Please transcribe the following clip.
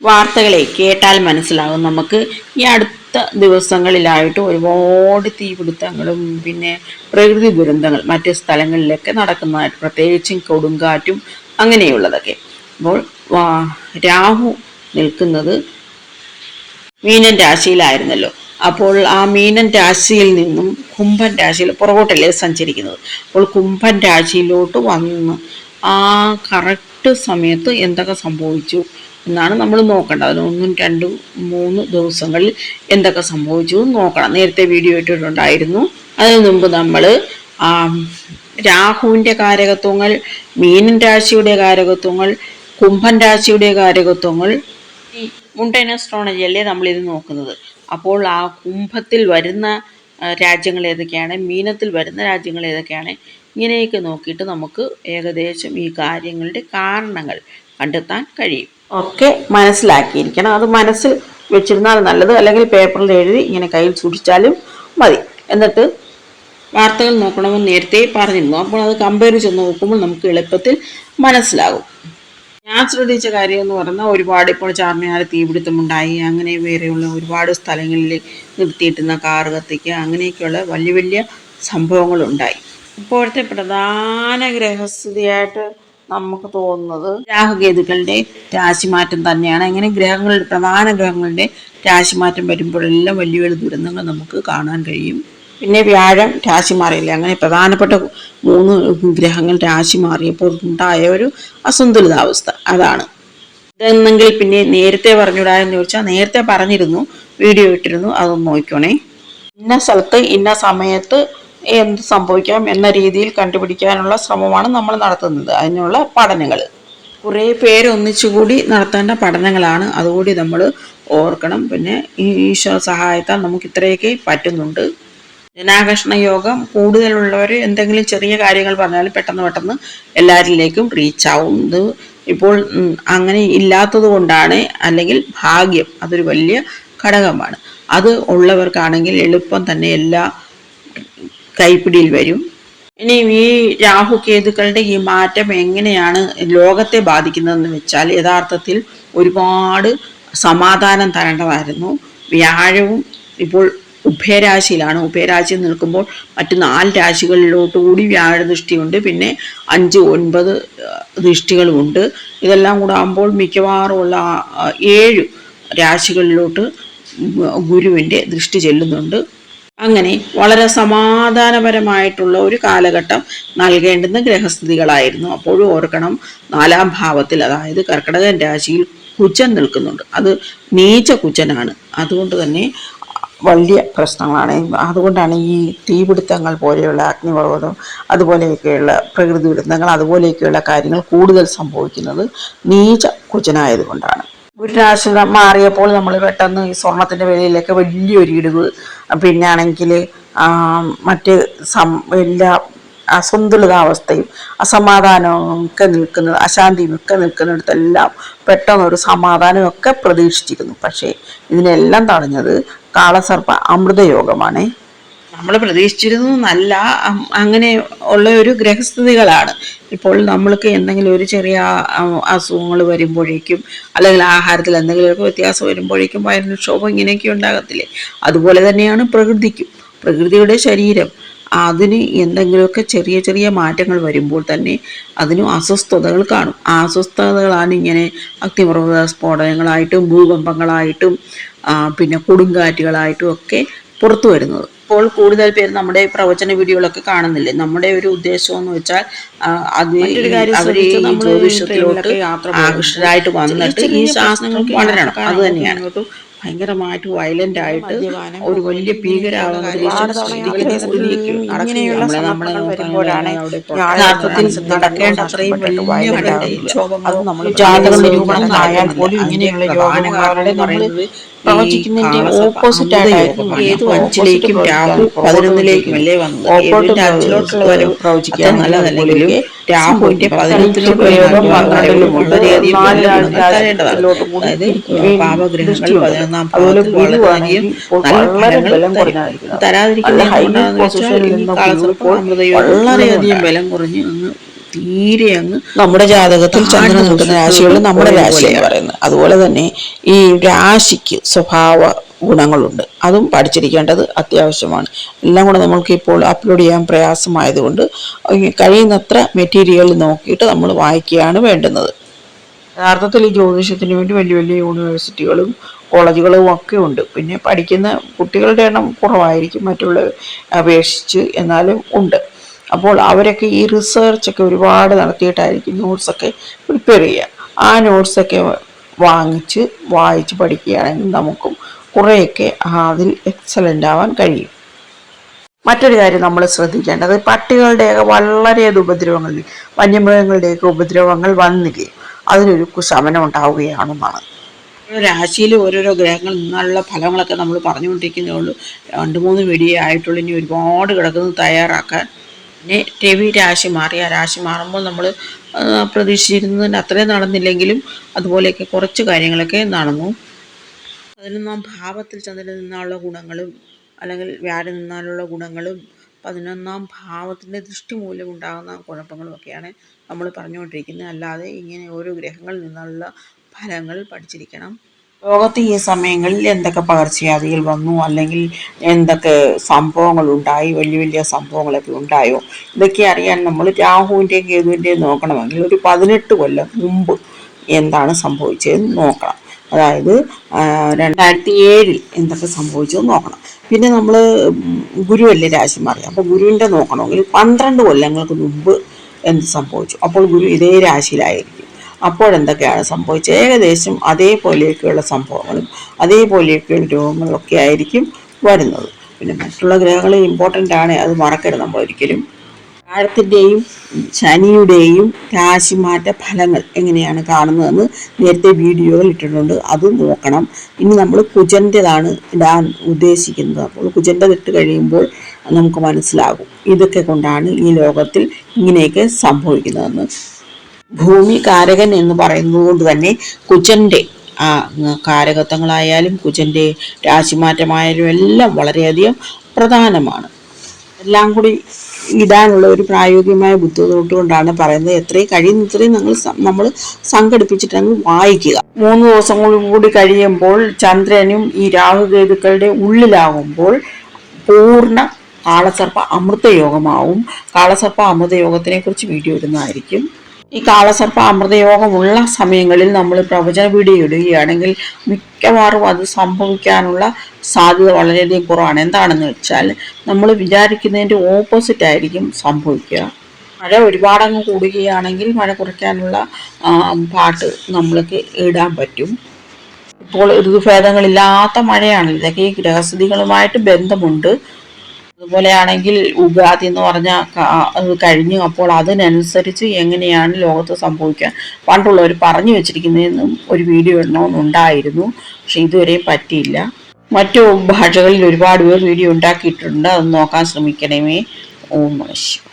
വാർത്തകളെ കേട്ടാൽ മനസ്സിലാകും നമുക്ക്. ഈ അടുത്ത ദിവസങ്ങളിലായിട്ട് ഒരുപാട് തീപിടുത്തങ്ങളും പിന്നെ പ്രകൃതി ദുരന്തങ്ങൾ മറ്റ് സ്ഥലങ്ങളിലൊക്കെ നടക്കുന്നതായിട്ട്, പ്രത്യേകിച്ചും കൊടുങ്കാറ്റും അങ്ങനെയുള്ളതൊക്കെ. അപ്പോൾ രാഹു നിൽക്കുന്നത് മീനൻ രാശിയിലായിരുന്നല്ലോ. അപ്പോൾ ആ മീനൻ രാശിയിൽ നിന്നും കുംഭൻ രാശിയിൽ പുറകോട്ടല്ലേ സഞ്ചരിക്കുന്നത്. അപ്പോൾ കുംഭൻ രാശിയിലോട്ട് വന്ന് ആ കറക്റ്റ് സമയത്ത് എന്തൊക്കെ സംഭവിച്ചു എന്നാണ് നമ്മൾ നോക്കേണ്ടത്. അതിന് 1, 2, 3 ദിവസങ്ങളിൽ എന്തൊക്കെ സംഭവിച്ചു നോക്കണം. നേരത്തെ വീഡിയോ ഇട്ടിട്ടുണ്ടായിരുന്നു. അതിനു മുമ്പ് നമ്മൾ രാഹുവിൻ്റെ കാരകത്വങ്ങൾ, മീനൻ രാശിയുടെ കാരകത്വങ്ങൾ, കുംഭൻ രാശിയുടെ കാരകത്വങ്ങൾ, ഈ മുണ്ടൻ അസ്ട്രോളജി അല്ലേ നമ്മളിത് നോക്കുന്നത്. അപ്പോൾ ആ കുംഭത്തിൽ വരുന്ന രാജ്യങ്ങൾ ഏതൊക്കെയാണ്, മീനത്തിൽ വരുന്ന രാജ്യങ്ങൾ ഏതൊക്കെയാണ്, ഇങ്ങനെയൊക്കെ നോക്കിയിട്ട് നമുക്ക് ഏകദേശം ഈ കാര്യങ്ങളുടെ കാരണങ്ങൾ കണ്ടെത്താൻ കഴിയും. ഒക്കെ മനസ്സിലാക്കിയിരിക്കണം. അത് മനസ്സിൽ വെച്ചിരുന്നാൽ നല്ലത്, അല്ലെങ്കിൽ പേപ്പറിൽ എഴുതി ഇങ്ങനെ കയ്യിൽ സൂക്ഷിച്ചാലും മതി. എന്നിട്ട് വാർത്തകൾ നോക്കണമെന്ന് നേരത്തെ പറഞ്ഞിരുന്നു. അപ്പോൾ അത് കമ്പയർ ചെയ്ത് നോക്കുമ്പോൾ നമുക്ക് എളുപ്പത്തിൽ മനസ്സിലാകും. ഞാൻ ശ്രദ്ധിച്ച കാര്യം എന്ന് പറഞ്ഞാൽ, ഒരുപാട് ഇപ്പോൾ ചാർമിനാർ തീപിടുത്തമുണ്ടായി, അങ്ങനെ വേറെയുള്ള ഒരുപാട് സ്ഥലങ്ങളിൽ നിർത്തിയിട്ടുന്ന കാറ് കത്തിക്കുക, അങ്ങനെയൊക്കെയുള്ള വലിയ വലിയ സംഭവങ്ങളുണ്ടായി. ഇപ്പോഴത്തെ പ്രധാന ഗ്രഹസ്ഥിതിയായിട്ട് നമുക്ക് തോന്നുന്നത് രാഹുകേതുക്കളുടെ രാശിമാറ്റം തന്നെയാണ്. അങ്ങനെ പ്രധാന ഗ്രഹങ്ങളുടെ രാശിമാറ്റം വരുമ്പോഴെല്ലാം വലിയ വലിയ ദുരന്തങ്ങൾ നമുക്ക് കാണാൻ കഴിയും. പിന്നെ വ്യാഴം രാശി മാറിയില്ലേ, അങ്ങനെ പ്രധാനപ്പെട്ട 3 ഗ്രഹങ്ങൾ രാശി മാറിയപ്പോൾ ഉണ്ടായ ഒരു അസന്തുലിതാവസ്ഥ അതാണ്. ഇതെന്നെങ്കിൽ പിന്നെ നേരത്തെ പറഞ്ഞുകൂടായെന്ന് ചോദിച്ചാൽ നേരത്തെ പറഞ്ഞിരുന്നു, വീഡിയോ ഇട്ടിരുന്നു, അതൊന്ന് നോക്കണേ. ഇന്ന സ്ഥലത്ത് ഇന്ന സമയത്ത് എന്ത് സംഭവിക്കാം എന്ന രീതിയിൽ കണ്ടുപിടിക്കാനുള്ള ശ്രമമാണ് നമ്മൾ നടത്തുന്നത്. അതിനുള്ള പഠനങ്ങൾ കുറേ പേരൊന്നിച്ചുകൂടി നടത്തേണ്ട പഠനങ്ങളാണ്. അതുകൂടി നമ്മൾ ഓർക്കണം. പിന്നെ ഈ ഈശ്വര സഹായത്താൽ നമുക്ക് ഇത്രയൊക്കെ പറ്റുന്നുണ്ട്. ജനാകർഷണ യോഗം കൂടുതലുള്ളവർ എന്തെങ്കിലും ചെറിയ കാര്യങ്ങൾ പറഞ്ഞാലും പെട്ടെന്ന് എല്ലാവരിലേക്കും റീച്ച് ആവുന്നത് ഇപ്പോൾ അങ്ങനെ ഇല്ലാത്തത് കൊണ്ടാണ്. അല്ലെങ്കിൽ ഭാഗ്യം, അതൊരു വലിയ ഘടകമാണ്. അത് ഉള്ളവർക്കാണെങ്കിൽ എളുപ്പം തന്നെ എല്ലാ കൈപ്പിടിയിൽ വരും. ഇനി ഈ രാഹുകേതുക്കളുടെ ഈ മാറ്റം എങ്ങനെയാണ് ലോകത്തെ ബാധിക്കുന്നതെന്ന് വെച്ചാൽ, യഥാർത്ഥത്തിൽ ഒരുപാട് സമാധാനം തരേണ്ടതായിരുന്നു. വ്യാഴവും ഇപ്പോൾ ഉഭയരാശിയിലാണ്. ഉഭയരാശിയിൽ നിൽക്കുമ്പോൾ മറ്റ് 4 രാശികളിലോട്ടുകൂടി വ്യാഴ ദൃഷ്ടിയുണ്ട്. പിന്നെ 5, 9 ദൃഷ്ടികളുമുണ്ട്. ഇതെല്ലാം കൂടെ ആകുമ്പോൾ മിക്കവാറും ഉള്ള 7 രാശികളിലോട്ട് ഗുരുവിൻ്റെ ദൃഷ്ടി ചെല്ലുന്നുണ്ട്. അങ്ങനെ വളരെ സമാധാനപരമായിട്ടുള്ള ഒരു കാലഘട്ടം നൽകേണ്ടുന്ന ഗ്രഹസ്ഥിതികളായിരുന്നു. അപ്പോഴും ഓർക്കണം, 4ാം ഭാവത്തിൽ, അതായത് കർക്കിടകൻ രാശിയിൽ കുജൻ നിൽക്കുന്നുണ്ട്. അത് നീച കുജനാണ്. അതുകൊണ്ട് തന്നെ വലിയ പ്രശ്നങ്ങളാണ്. അതുകൊണ്ടാണ് ഈ തീപിടുത്തങ്ങൾ പോലെയുള്ള, അഗ്നിപർവ്വതം അതുപോലെയൊക്കെയുള്ള പ്രകൃതി ദുരന്തങ്ങൾ അതുപോലെയൊക്കെയുള്ള കാര്യങ്ങൾ കൂടുതൽ സംഭവിക്കുന്നത് നീച കുജനായതുകൊണ്ടാണ്. ഗുരുരാശി മാറിയപ്പോൾ നമ്മൾ പെട്ടെന്ന് ഈ സ്വർണത്തിൻ്റെ വിലയിലൊക്കെ വലിയൊരു ഇടിവ്, പിന്നാണെങ്കിൽ മറ്റ് എല്ലാ അസന്തുലിതാവസ്ഥയും അസമാധാനവും ഒക്കെ നിൽക്കുന്നത്, അശാന്തിയും ഒക്കെ നിൽക്കുന്നിടത്തെല്ലാം പെട്ടെന്നൊരു സമാധാനമൊക്കെ പ്രതീക്ഷിച്ചിരുന്നു. പക്ഷേ ഇതിനെല്ലാം തടഞ്ഞത് കാളസർപ്പ അമൃതയോഗമാണ്. നമ്മൾ പ്രതീക്ഷിച്ചിരുന്നു നല്ല അങ്ങനെ ഉള്ള ഒരു ഗ്രഹസ്ഥിതികളാണ്. ഇപ്പോൾ നമ്മൾക്ക് എന്തെങ്കിലും ഒരു ചെറിയ അസുഖങ്ങൾ വരുമ്പോഴേക്കും, അല്ലെങ്കിൽ ആഹാരത്തിൽ എന്തെങ്കിലുമൊക്കെ വ്യത്യാസം വരുമ്പോഴേക്കും വയറിനുക്ഷോഭം ഇങ്ങനെയൊക്കെ ഉണ്ടാകത്തില്ലേ. അതുപോലെ തന്നെയാണ് പ്രകൃതിക്കും. പ്രകൃതിയുടെ ശരീരം, അതിന് എന്തെങ്കിലുമൊക്കെ ചെറിയ ചെറിയ മാറ്റങ്ങൾ വരുമ്പോൾ തന്നെ അതിനും അസ്വസ്ഥതകൾ കാണും. ആ അസ്വസ്ഥതകളാണ് ഇങ്ങനെ അഗ്നിപർവ്വത സ്ഫോടനങ്ങളായിട്ടും ഭൂകമ്പങ്ങളായിട്ടും പിന്നെ കൊടുങ്കാറ്റുകളായിട്ടും ഒക്കെ പുറത്തു വരുന്നത്. ഇപ്പോൾ കൂടുതൽ പേര് നമ്മുടെ പ്രവചന വീഡിയോകളൊക്കെ കാണുന്നില്ലേ. നമ്മുടെ ഒരു ഉദ്ദേശം എന്ന് വെച്ചാൽ അവർ ഈ ജ്യോതിഷത്തിലോട്ട് ആകൃഷ്ടരായിട്ട് വന്നിട്ട് ഈ ശാസ്ത്രങ്ങൾ വളരണം. അത് തന്നെയാണ്. ഭയങ്കരമായിട്ട് വയലന്റ് ആയിട്ട് ഒരു വലിയ നടക്കേണ്ട അത്രയും ജാതക നിരൂപണം ആയാൽ പോലും ഇങ്ങനെയുള്ള യോഗങ്ങളെ നമ്മൾ പ്രവചിക്കുന്നതിന്റെ ഓപ്പോസിറ്റ് ആയിട്ടായിരിക്കും. ഏത് 5ലേക്കും രാഹു 11ലേക്കും അല്ലേ വന്നത്. 5ലോട്ടുള്ളവരും പ്രവചിക്കാൻ നല്ലതല്ലെങ്കിലും രാഹുവിന്റെ 11ലും 12ലും വളരെയധികം തരേണ്ടതാണ്. അതായത് പാപഗ്രഹങ്ങൾ 11ാം ഭാവത്തിൽ വളരെയധികം നല്ല ഫലങ്ങൾ തരാതിരിക്കുന്നത് വളരെയധികം ബലം കുറഞ്ഞ് അങ്ങ് തീരെ അങ്ങ് നമ്മുടെ ജാതകത്തിൽ ചന്ദ്രൻ നിൽക്കുന്ന രാശികൾ നമ്മുടെ രാശി എന്ന് പറയുന്നത്. അതുപോലെ തന്നെ ഈ രാശിക്ക് സ്വഭാവ ഗുണങ്ങളുണ്ട്, അതും പഠിച്ചിരിക്കേണ്ടത് അത്യാവശ്യമാണ്. എല്ലാം കൂടെ നമ്മൾക്ക് ഇപ്പോൾ അപ്ലോഡ് ചെയ്യാൻ പ്രയാസമായതുകൊണ്ട് കഴിയുന്നത്ര മെറ്റീരിയൽ നോക്കിയിട്ട് നമ്മൾ വായിക്കുകയാണ് വേണ്ടുന്നത്. യഥാർത്ഥത്തിൽ ഈ ജ്യോതിഷത്തിന് വേണ്ടി വലിയ വലിയ യൂണിവേഴ്സിറ്റികളും കോളേജുകളും ഒക്കെ ഉണ്ട്. പിന്നെ പഠിക്കുന്ന കുട്ടികളുടെ എണ്ണം കുറവായിരിക്കും മറ്റുള്ള അപേക്ഷിച്ച്, എന്നാലും ഉണ്ട്. അപ്പോൾ അവരൊക്കെ ഈ റിസർച്ചൊക്കെ ഒരുപാട് നടത്തിയിട്ടായിരിക്കും നോട്ട്സൊക്കെ പ്രിപ്പയർ ചെയ്യുക. ആ നോട്ട്സൊക്കെ വായിച്ച് പഠിക്കുകയാണെങ്കിൽ നമുക്കും കുറേയൊക്കെ അതിൽ എക്സലൻ്റ് ആവാൻ കഴിയും. മറ്റൊരു കാര്യം നമ്മൾ ശ്രദ്ധിക്കേണ്ടത്, പട്ടികളുടെയൊക്കെ വളരെയധികം ഉപദ്രവങ്ങൾ, വന്യമൃഗങ്ങളുടെയൊക്കെ ഉപദ്രവങ്ങൾ വന്നില്ലേ, അതിനൊരു ശമനം ഉണ്ടാവുകയാണെന്നാണ്. രാശിയിൽ ഓരോരോ ഗ്രഹങ്ങൾ നിന്നുള്ള ഫലങ്ങളൊക്കെ നമ്മൾ പറഞ്ഞുകൊണ്ടിരിക്കുന്നേ ഉള്ളൂ. 2-3 വീഡിയോ ആയിട്ടുള്ളൂ, ഇനി ഒരുപാട് കിടക്കുന്നത് തയ്യാറാക്കാൻ. പിന്നെ രവി രാശി മാറി, ആ രാശി മാറുമ്പോൾ നമ്മൾ പ്രതീക്ഷിച്ചിരുന്നതിന് അത്രയും നടന്നില്ലെങ്കിലും അതുപോലെയൊക്കെ കുറച്ച് കാര്യങ്ങളൊക്കെ നടന്നു. 11ാം ഭാവത്തിൽ ചന്ദ്രൻ നിന്നുള്ള ഗുണങ്ങളും അല്ലെങ്കിൽ വ്യാഴം നിന്നാലുള്ള ഗുണങ്ങളും 11ാം ഭാവത്തിൻ്റെ ദൃഷ്ടി മൂലം ഉണ്ടാകുന്ന കുഴപ്പങ്ങളും ഒക്കെയാണ് നമ്മൾ പറഞ്ഞുകൊണ്ടിരിക്കുന്നത്. അല്ലാതെ ഇങ്ങനെ ഓരോ ഗ്രഹങ്ങളിൽ നിന്നുള്ള ഫലങ്ങൾ പഠിച്ചിരിക്കണം. ലോകത്ത് ഈ സമയങ്ങളിൽ എന്തൊക്കെ പകർച്ചവ്യാധികൾ വന്നു, അല്ലെങ്കിൽ എന്തൊക്കെ സംഭവങ്ങൾ ഉണ്ടായി, വലിയ വലിയ സംഭവങ്ങളൊക്കെ ഉണ്ടായോ, ഇതൊക്കെ അറിയാൻ നമ്മൾ രാഹുവിൻ്റെയും കേതുവിൻ്റെയും നോക്കണമെങ്കിൽ ഒരു 18 കൊല്ലം മുമ്പ് എന്താണ് സംഭവിച്ചതെന്ന് നോക്കണം. അതായത് 2007 എന്തൊക്കെ സംഭവിച്ചതെന്ന് നോക്കണം. പിന്നെ നമ്മൾ ഗുരുവല്ലേ രാശി മാറി, അപ്പോൾ ഗുരുവിൻ്റെ നോക്കണമെങ്കിൽ 12 കൊല്ലങ്ങൾക്ക് മുമ്പ് എന്ത് സംഭവിച്ചു, അപ്പോൾ ഗുരു ഇതേ രാശിയിലായിരിക്കും. അപ്പോഴെന്തൊക്കെയാണ് സംഭവിച്ചത്, ഏകദേശം അതേപോലെയൊക്കെയുള്ള സംഭവങ്ങളും അതേപോലെയൊക്കെയുള്ള രോഗങ്ങളൊക്കെ ആയിരിക്കും വരുന്നത്. പിന്നെ മറ്റുള്ള ഗ്രഹങ്ങൾ ഇമ്പോർട്ടൻ്റ് ആണ്, അത് മറക്കരുത് നമ്മൾ ഒരിക്കലും. വ്യാഴത്തിൻ്റെയും ശനിയുടെയും രാശിമാറ്റ ഫലങ്ങൾ എങ്ങനെയാണ് കാണുന്നതെന്ന് നേരത്തെ വീഡിയോകൾ ഇട്ടിട്ടുണ്ട്, അത് നോക്കണം. ഇനി നമ്മൾ കുജൻ്റെതാണ് ഇടാൻ ഉദ്ദേശിക്കുന്നത്. അപ്പോൾ കുജൻ്റെ ഇട്ട് കഴിയുമ്പോൾ നമുക്ക് മനസ്സിലാകും ഇതൊക്കെ കൊണ്ടാണ് ഈ ലോകത്തിൽ ഇങ്ങനെയൊക്കെ സംഭവിക്കുന്നതെന്ന്. ഭൂമി കാരകൻ എന്ന് പറയുന്നത് കൊണ്ട് തന്നെ കുജൻ്റെ കാരകത്വങ്ങളായാലും കുജൻ്റെ രാശിമാറ്റമായാലും എല്ലാം വളരെയധികം പ്രധാനമാണ്. എല്ലാം കൂടി ഇടാനുള്ള ഒരു പ്രായോഗികമായ ബുദ്ധിമുട്ട് കൊണ്ടാണ് പറയുന്നത്. എത്രയും കഴിയുന്നത്രയും നമ്മൾ സംഘടിപ്പിച്ചിട്ട് വായിക്കുക. 3 ദിവസം കൂടി കഴിയുമ്പോൾ ചന്ദ്രനും ഈ രാഹുകേതുക്കളുടെ ഉള്ളിലാകുമ്പോൾ പൂർണ്ണ കാളസർപ്പ അമൃതയോഗമാവും. കാളസർപ്പ അമൃതയോഗത്തിനെ കുറിച്ച് വീഡിയോ ഇടുന്നതായിരിക്കും. ഈ കാളസർപ്പ അമൃതയോഗമുള്ള സമയങ്ങളിൽ നമ്മൾ പ്രവചന വീഡിയോ ഇടുകയാണെങ്കിൽ മിക്കവാറും അത് സംഭവിക്കാനുള്ള സാധ്യത വളരെയധികം കുറവാണ്. എന്താണെന്ന് വെച്ചാൽ നമ്മൾ വിചാരിക്കുന്നതിൻ്റെ ഓപ്പോസിറ്റ് ആയിരിക്കും സംഭവിക്കുക. മഴ ഒരുപാടങ്ങ് കൂടുകയാണെങ്കിൽ മഴ കുറയ്ക്കാനുള്ള പാട്ട് നമ്മൾക്ക് ഇടാൻ പറ്റും. ഇപ്പോൾ ഋതുഭേദങ്ങളില്ലാത്ത മഴയാണ്. ഇതൊക്കെ ഈ ഗ്രഹസ്ഥിതികളുമായിട്ട് ബന്ധമുണ്ട്. അതുപോലെയാണെങ്കിൽ ഉഗാദി എന്ന് പറഞ്ഞാൽ അത് കഴിഞ്ഞു, അപ്പോൾ അതിനനുസരിച്ച് എങ്ങനെയാണ് ലോകത്ത് സംഭവിക്കുക പണ്ടുള്ളവർ പറഞ്ഞു വെച്ചിരിക്കുന്നതെന്നും ഒരു വീഡിയോ ഇടണമെന്നുണ്ടായിരുന്നു, പക്ഷെ ഇതുവരെയും പറ്റിയില്ല. മറ്റു ഭാഷകളിൽ ഒരുപാട് പേർ വീഡിയോ ഉണ്ടാക്കിയിട്ടുണ്ട്, അത് നോക്കാൻ ശ്രമിക്കണമേ. ഓം നമഃ ശിവായ.